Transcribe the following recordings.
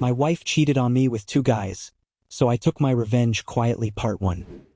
My wife cheated on me with 2 guys, so I took my revenge quietly. Part 1.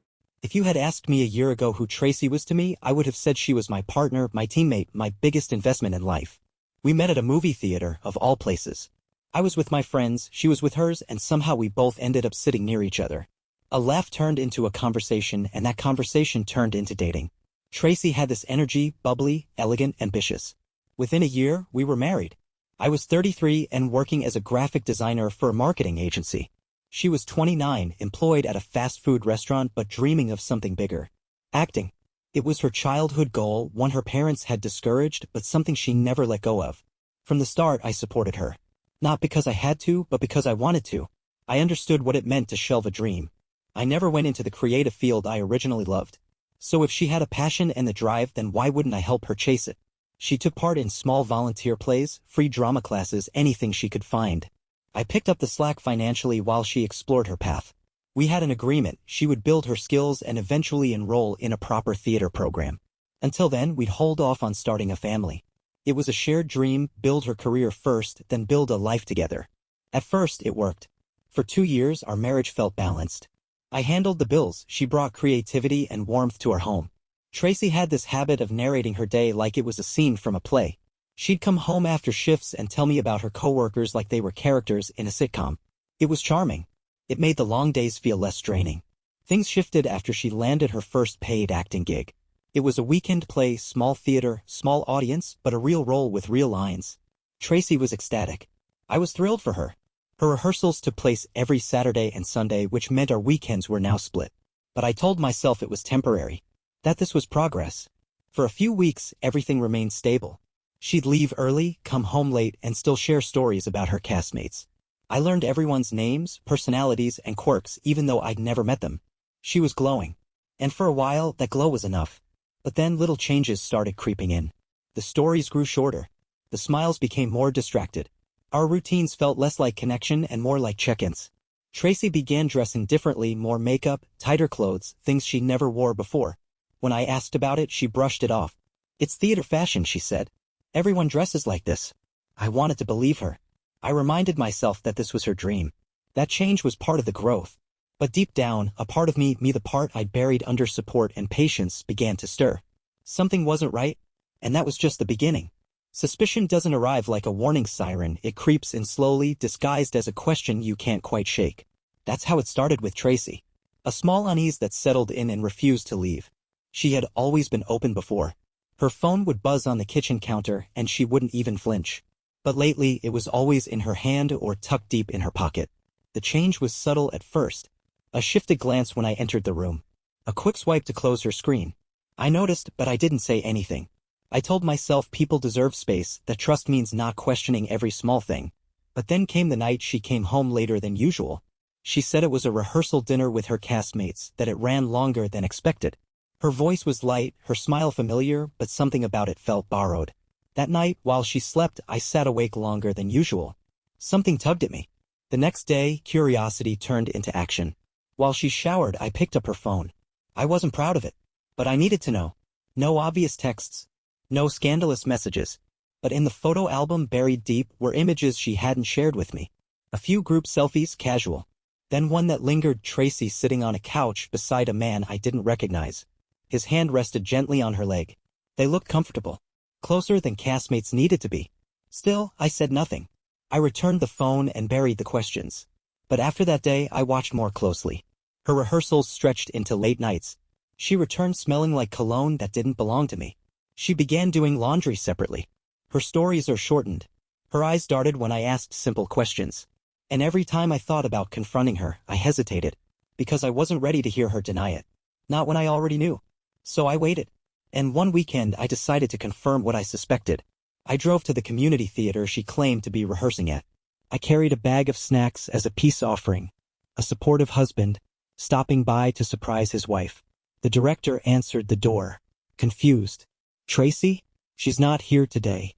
If you had asked me a year ago who Tracy was to me, I would have said she was my partner, my teammate, my biggest investment in life. We met at a movie theater, of all places. I was with my friends, she was with hers, and somehow we both ended up sitting near each other. A laugh turned into a conversation, and that conversation turned into dating. Tracy had this energy, bubbly, elegant, ambitious. Within a year, we were married. I was 33 and working as a graphic designer for a marketing agency. She was 29, employed at a fast food restaurant but dreaming of something bigger. Acting. It was her childhood goal, one her parents had discouraged, but something she never let go of. From the start, I supported her. Not because I had to, but because I wanted to. I understood what it meant to shelve a dream. I never went into the creative field I originally loved. So if she had a passion and the drive, then why wouldn't I help her chase it? She took part in small volunteer plays, free drama classes, anything she could find. I picked up the slack financially while she explored her path. We had an agreement, she would build her skills and eventually enroll in a proper theater program. Until then, we'd hold off on starting a family. It was a shared dream, build her career first, then build a life together. At first, it worked. For 2 years, our marriage felt balanced. I handled the bills, she brought creativity and warmth to our home. Tracy had this habit of narrating her day like it was a scene from a play. She'd come home after shifts and tell me about her coworkers like they were characters in a sitcom. It was charming. It made the long days feel less draining. Things shifted after she landed her first paid acting gig. It was a weekend play, small theater, small audience, but a real role with real lines. Tracy was ecstatic. I was thrilled for her. Her rehearsals took place every Saturday and Sunday, which meant our weekends were now split. But I told myself it was temporary. That this was progress. For a few weeks, everything remained stable. She'd leave early, come home late, and still share stories about her castmates. I learned everyone's names, personalities, and quirks even though I'd never met them. She was glowing. And for a while, that glow was enough. But then little changes started creeping in. The stories grew shorter. The smiles became more distracted. Our routines felt less like connection and more like check-ins. Tracy began dressing differently, more makeup, tighter clothes, things she never wore before. When I asked about it, she brushed it off. "It's theater fashion," she said. "Everyone dresses like this." I wanted to believe her. I reminded myself that this was her dream. That change was part of the growth. But deep down, a part of me, the part I'd buried under support and patience, began to stir. Something wasn't right, and that was just the beginning. Suspicion doesn't arrive like a warning siren, it creeps in slowly, disguised as a question you can't quite shake. That's how it started with Tracy. A small unease that settled in and refused to leave. She had always been open before. Her phone would buzz on the kitchen counter and she wouldn't even flinch. But lately, it was always in her hand or tucked deep in her pocket. The change was subtle at first. A shifted glance when I entered the room. A quick swipe to close her screen. I noticed, but I didn't say anything. I told myself people deserve space, that trust means not questioning every small thing. But then came the night she came home later than usual. She said it was a rehearsal dinner with her castmates, that it ran longer than expected. Her voice was light, her smile familiar, but something about it felt borrowed. That night, while she slept, I sat awake longer than usual. Something tugged at me. The next day, curiosity turned into action. While she showered, I picked up her phone. I wasn't proud of it, but I needed to know. No obvious texts. No scandalous messages. But in the photo album buried deep were images she hadn't shared with me. A few group selfies, casual. Then one that lingered, Tracy sitting on a couch beside a man I didn't recognize. His hand rested gently on her leg. They looked comfortable. Closer than castmates needed to be. Still, I said nothing. I returned the phone and buried the questions. But after that day, I watched more closely. Her rehearsals stretched into late nights. She returned smelling like cologne that didn't belong to me. She began doing laundry separately. Her stories are shortened. Her eyes darted when I asked simple questions. And every time I thought about confronting her, I hesitated. Because I wasn't ready to hear her deny it. Not when I already knew. So I waited. And one weekend I decided to confirm what I suspected. I drove to the community theater she claimed to be rehearsing at. I carried a bag of snacks as a peace offering. A supportive husband, stopping by to surprise his wife. The director answered the door, confused. "Tracy? She's not here today.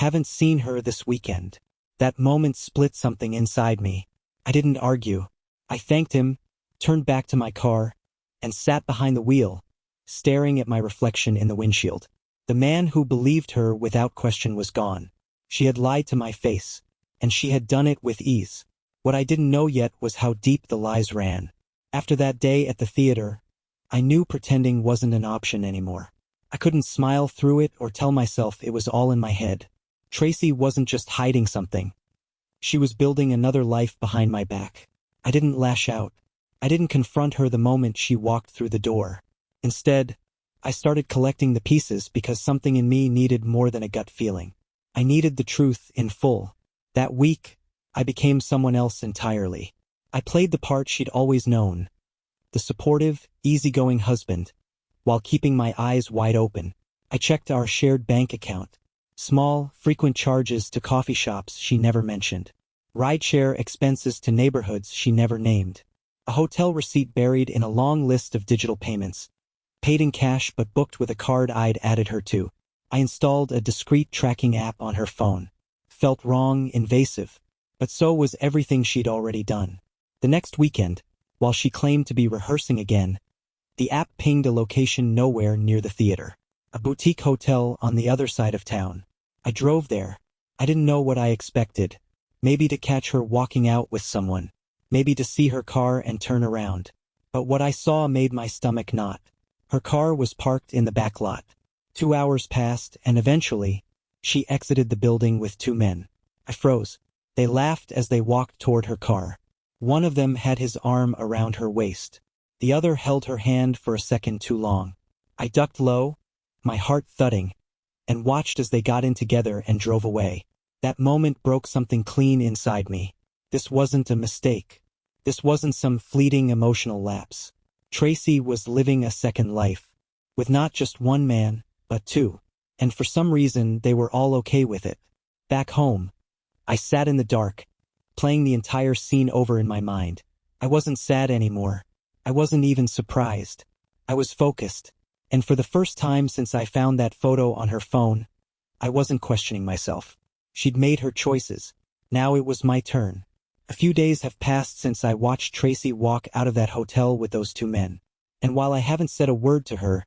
Haven't seen her this weekend." That moment split something inside me. I didn't argue. I thanked him, turned back to my car, and sat behind the wheel, staring at my reflection in the windshield. The man who believed her without question was gone. She had lied to my face, and she had done it with ease. What I didn't know yet was how deep the lies ran. After that day at the theater, I knew pretending wasn't an option anymore. I couldn't smile through it or tell myself it was all in my head. Tracy wasn't just hiding something. She was building another life behind my back. I didn't lash out. I didn't confront her the moment she walked through the door. Instead, I started collecting the pieces because something in me needed more than a gut feeling. I needed the truth in full. That week, I became someone else entirely. I played the part she'd always known. The supportive, easygoing husband. While keeping my eyes wide open, I checked our shared bank account. Small, frequent charges to coffee shops she never mentioned. Rideshare expenses to neighborhoods she never named. A hotel receipt buried in a long list of digital payments. Paid in cash but booked with a card I'd added her to. I installed a discreet tracking app on her phone. Felt wrong, invasive. But so was everything she'd already done. The next weekend, while she claimed to be rehearsing again, the app pinged a location nowhere near the theater. A boutique hotel on the other side of town. I drove there. I didn't know what I expected. Maybe to catch her walking out with someone. Maybe to see her car and turn around. But what I saw made my stomach knot. Her car was parked in the back lot. 2 hours passed, and eventually, she exited the building with 2 men. I froze. They laughed as they walked toward her car. One of them had his arm around her waist. The other held her hand for a second too long. I ducked low, my heart thudding, and watched as they got in together and drove away. That moment broke something clean inside me. This wasn't a mistake. This wasn't some fleeting emotional lapse. Tracy was living a second life, with not just one man, but 2. And for some reason, they were all okay with it. Back home, I sat in the dark, playing the entire scene over in my mind. I wasn't sad anymore. I wasn't even surprised. I was focused. And for the first time since I found that photo on her phone, I wasn't questioning myself. She'd made her choices. Now it was my turn. A few days have passed since I watched Tracy walk out of that hotel with those 2 men. And while I haven't said a word to her,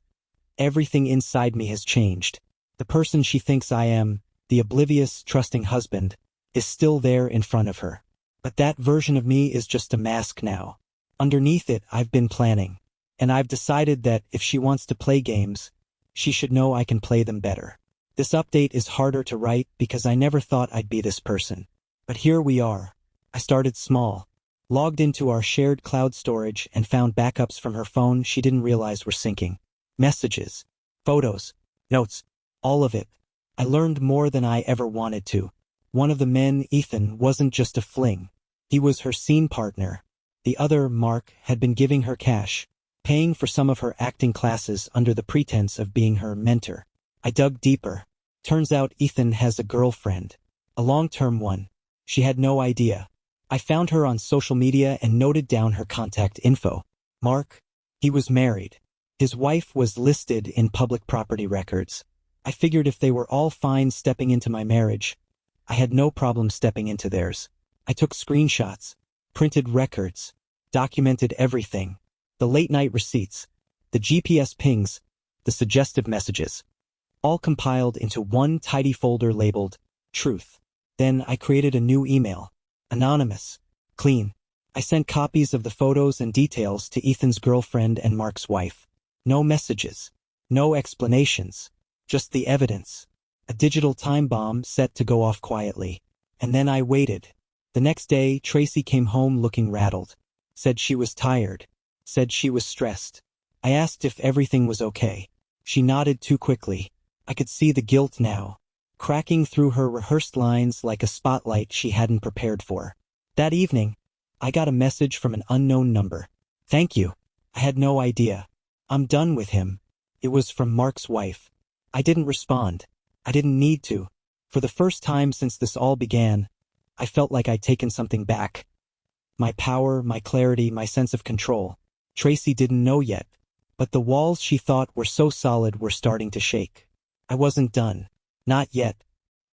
everything inside me has changed. The person she thinks I am, the oblivious, trusting husband, is still there in front of her. But that version of me is just a mask now. Underneath it, I've been planning. And I've decided that if she wants to play games, she should know I can play them better. This update is harder to write because I never thought I'd be this person. But here we are. I started small, logged into our shared cloud storage and found backups from her phone she didn't realize were syncing. Messages, photos, notes, all of it. I learned more than I ever wanted to. One of the men, Ethan, wasn't just a fling. He was her scene partner. The other, Mark, had been giving her cash, paying for some of her acting classes under the pretense of being her mentor. I dug deeper. Turns out Ethan has a girlfriend. A long-term one. She had no idea. I found her on social media and noted down her contact info. Mark, he was married. His wife was listed in public property records. I figured if they were all fine stepping into my marriage, I had no problem stepping into theirs. I took screenshots, printed records, documented everything. The late-night receipts, the GPS pings, the suggestive messages, all compiled into one tidy folder labeled Truth. Then I created a new email. Anonymous. Clean. I sent copies of the photos and details to Ethan's girlfriend and Mark's wife. No messages. No explanations. Just the evidence. A digital time bomb set to go off quietly. And then I waited. The next day, Tracy came home looking rattled. Said she was tired. Said she was stressed. I asked if everything was okay. She nodded too quickly. I could see the guilt now, cracking through her rehearsed lines like a spotlight she hadn't prepared for. That evening, I got a message from an unknown number. Thank you. I had no idea. I'm done with him. It was from Mark's wife. I didn't respond. I didn't need to. For the first time since this all began, I felt like I'd taken something back. My power, my clarity, my sense of control. Tracy didn't know yet, but the walls she thought were so solid were starting to shake. I wasn't done. Not yet.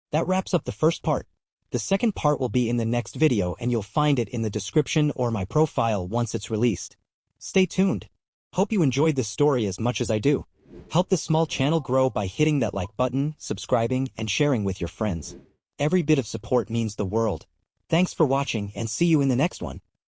That wraps up the first part. The second part will be in the next video and you'll find it in the description or my profile once it's released. Stay tuned. Hope you enjoyed this story as much as I do. Help this small channel grow by hitting that like button, subscribing, and sharing with your friends. Every bit of support means the world. Thanks for watching and see you in the next one.